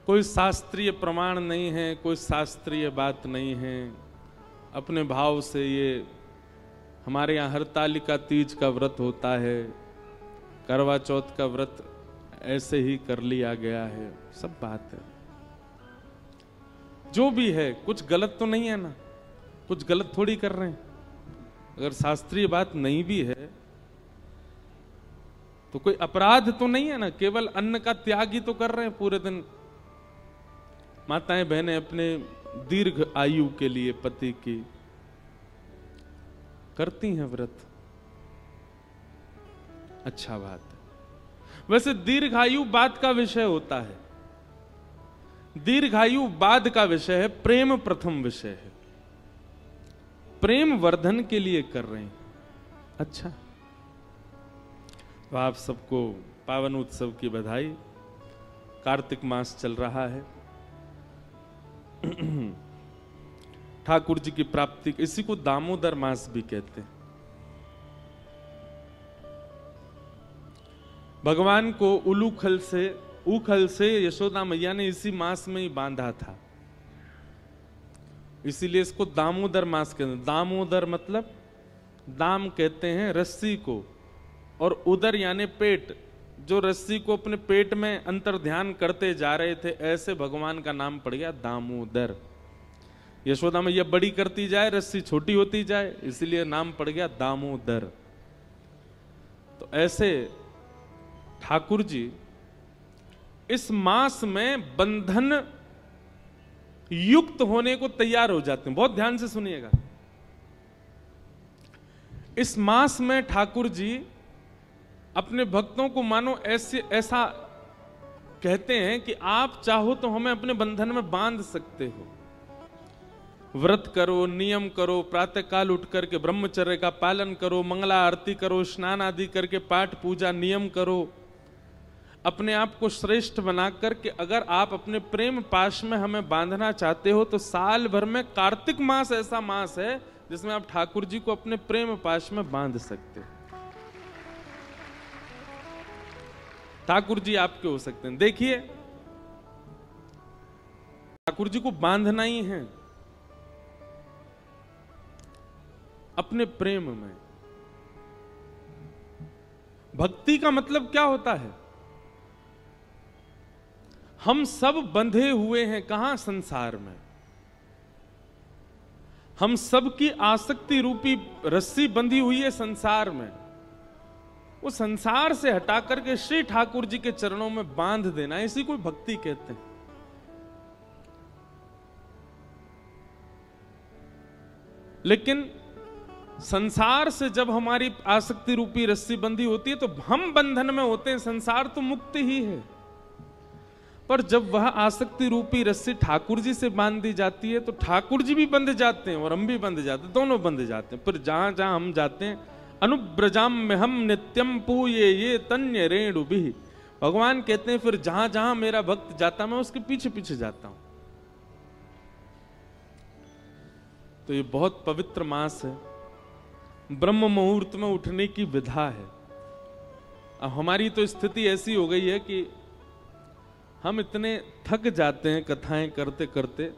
कोई शास्त्रीय प्रमाण नहीं है, कोई शास्त्रीय बात नहीं है। अपने भाव से ये हमारे यहाँ हरतालिका तीज का व्रत होता है, करवा चौथ का व्रत ऐसे ही कर लिया गया है, सब बात है। जो भी है कुछ गलत तो नहीं है ना, कुछ गलत थोड़ी कर रहे हैं। अगर शास्त्रीय बात नहीं भी है तो कोई अपराध तो नहीं है ना, केवल अन्न का त्याग ही तो कर रहे हैं पूरे दिन। माताएं बहनें अपने दीर्घ आयु के लिए पति की करती हैं व्रत, अच्छा बात है। वैसे दीर्घायु बाद का विषय होता है, दीर्घायु बाद का विषय है, प्रेम प्रथम विषय है। प्रेम वर्धन के लिए कर रहे हैं, अच्छा। तो आप सबको पावन उत्सव की बधाई। कार्तिक मास चल रहा है, ठाकुर जी की प्राप्ति, इसी को दामोदर मास भी कहते हैं। भगवान को उखल से यशोदा मैया ने इसी मास में ही बांधा था, इसीलिए इसको दामोदर मास कहते हैं। दामोदर मतलब दाम कहते हैं रस्सी को, और उदर यानी पेट, जो रस्सी को अपने पेट में अंतर ध्यान करते जा रहे थे, ऐसे भगवान का नाम पड़ गया दामोदर। यशोदा मैया बड़ी करती जाए, रस्सी छोटी होती जाए, इसलिए नाम पड़ गया दामोदर। तो ऐसे ठाकुर जी इस मास में बंधन युक्त होने को तैयार हो जाते हैं। बहुत ध्यान से सुनिएगा, इस मास में ठाकुर जी अपने भक्तों को मानो ऐसा कहते हैं कि आप चाहो तो हमें अपने बंधन में बांध सकते हो। व्रत करो, नियम करो, प्रातः काल उठ करके ब्रह्मचर्य का पालन करो, मंगला आरती करो, स्नान आदि करके पाठ पूजा नियम करो, अपने आप को श्रेष्ठ बना करके अगर आप अपने प्रेम पाश में हमें बांधना चाहते हो तो साल भर में कार्तिक मास ऐसा मास है जिसमें आप ठाकुर जी को अपने प्रेम पाश में बांध सकते हो। ठाकुर जी आपके हो सकते हैं। देखिए, ठाकुर जी को बांधना ही है अपने प्रेम में। भक्ति का मतलब क्या होता है? हम सब बंधे हुए हैं कहां? संसार में। हम सब की आसक्ति रूपी रस्सी बंधी हुई है संसार में। वो संसार से हटा करके श्री ठाकुर जी के चरणों में बांध देना, इसी को भक्ति कहते हैं। लेकिन संसार से जब हमारी आसक्ति रूपी रस्सी बंधी होती है तो हम बंधन में होते हैं, संसार तो मुक्त ही है। पर जब वह आसक्ति रूपी रस्सी ठाकुर जी से बांध दी जाती है तो ठाकुर जी भी बंध जाते हैं और हम भी बंध जाते हैं, दोनों बंध जाते हैं। फिर जहां जहां हम जाते हैं, अनुब्रजाम में हम नित्यम पूये ये तन्य रेणु भी, भगवान कहते हैं फिर जहां जहां मेरा भक्त जाता मैं उसके पीछे पीछे जाता हूं। तो ये बहुत पवित्र मास है, ब्रह्म मुहूर्त में उठने की विधा है। अब हमारी तो स्थिति ऐसी हो गई है कि हम इतने थक जाते हैं कथाएं करते करते।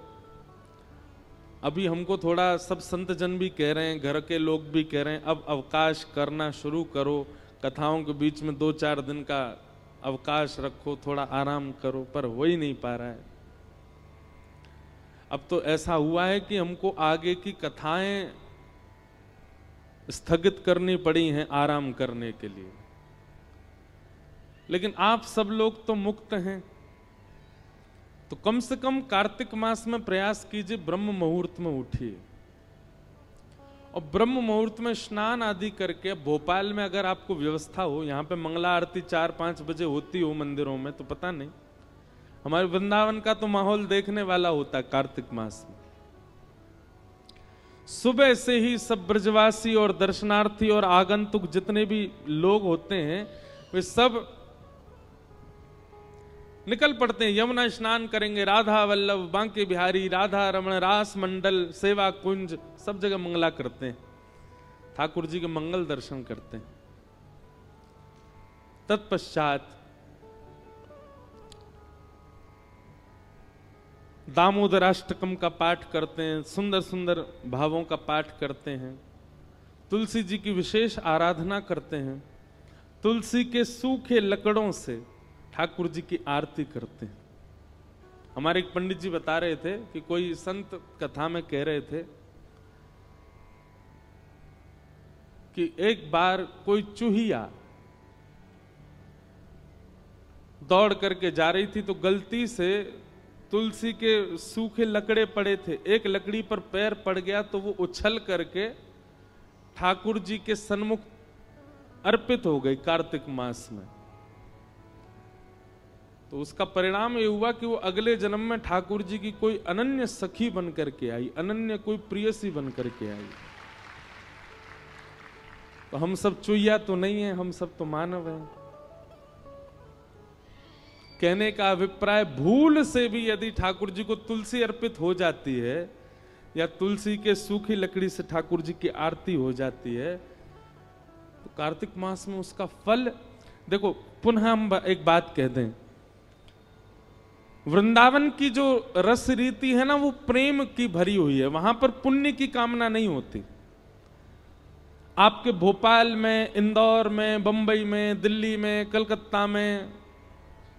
अभी हमको थोड़ा सब संत जन भी कह रहे हैं, घर के लोग भी कह रहे हैं, अब अवकाश करना शुरू करो, कथाओं के बीच में 2-4 दिन का अवकाश रखो, थोड़ा आराम करो, पर हो ही नहीं पा रहा है। अब तो ऐसा हुआ है कि हमको आगे की कथाएं स्थगित करनी पड़ी हैं आराम करने के लिए। लेकिन आप सब लोग तो मुक्त हैं, तो कम से कम कार्तिक मास में प्रयास कीजिए, ब्रह्म मुहूर्त में उठिए और ब्रह्म मुहूर्त में स्नान आदि करके। भोपाल में अगर आपको व्यवस्था हो, यहाँ पे मंगला आरती 4-5 बजे होती हो मंदिरों में, तो पता नहीं, हमारे वृंदावन का तो माहौल देखने वाला होता है कार्तिक मास में। सुबह से ही सब ब्रजवासी और दर्शनार्थी और आगंतुक जितने भी लोग होते हैं वे सब निकल पड़ते हैं, यमुना स्नान करेंगे, राधा वल्लभ, बांके बिहारी, राधा रमण, रास मंडल, सेवा कुंज, सब जगह मंगला करते हैं, ठाकुर जी के मंगल दर्शन करते हैं। तत्पश्चात दामोदराष्टकम का पाठ करते हैं, सुंदर सुंदर भावों का पाठ करते हैं, तुलसी जी की विशेष आराधना करते हैं, तुलसी के सूखे लकड़ों से ठाकुर जी की आरती करते हैं। हमारे एक पंडित जी बता रहे थे कि कोई संत कथा में कह रहे थे कि एक बार कोई चूहिया दौड़ करके जा रही थी तो गलती से तुलसी के सूखे लकड़े पड़े थे, एक लकड़ी पर पैर पड़ गया तो वो उछल करके ठाकुर जी के सन्मुख अर्पित हो गई कार्तिक मास में। तो उसका परिणाम ये हुआ कि वो अगले जन्म में ठाकुर जी की कोई अनन्य सखी बन करके आई, अनन्य कोई प्रियसी बन करके आई। तो हम सब चुहिया तो नहीं है, हम सब तो मानव हैं। कहने का अभिप्राय, भूल से भी यदि ठाकुर जी को तुलसी अर्पित हो जाती है या तुलसी के सूखी लकड़ी से ठाकुर जी की आरती हो जाती है तो कार्तिक मास में उसका फल देखो। पुनः हम एक बात कह दें, वृंदावन की जो रस रीति है ना वो प्रेम की भरी हुई है, वहां पर पुण्य की कामना नहीं होती। आपके भोपाल में, इंदौर में, बंबई में, दिल्ली में, कलकत्ता में,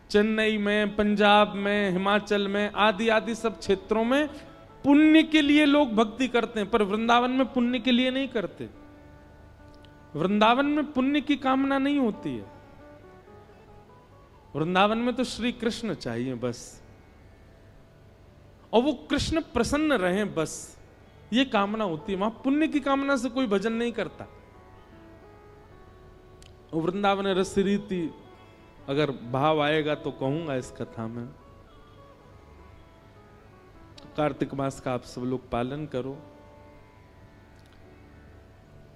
चेन्नई में, पंजाब में, हिमाचल में आदि आदि सब क्षेत्रों में पुण्य के लिए लोग भक्ति करते हैं, पर वृंदावन में पुण्य के लिए नहीं करते। वृंदावन में पुण्य की कामना नहीं होती है। वृंदावन में तो श्री कृष्ण चाहिए बस, और वो कृष्ण प्रसन्न रहे बस, ये कामना होती है। वहां पुण्य की कामना से कोई भजन नहीं करता। वृंदावन रस रीति अगर भाव आएगा तो कहूंगा इस कथा में। कार्तिक मास का आप सब लोग पालन करो।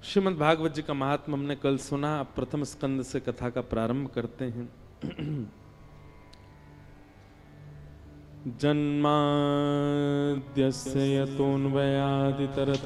श्रीमद् भागवत जी का महात्मा हमने कल सुना, अब प्रथम स्कंद से कथा का प्रारंभ करते हैं। जन्माद्यस्य यतोऽन्वयादितरतश्च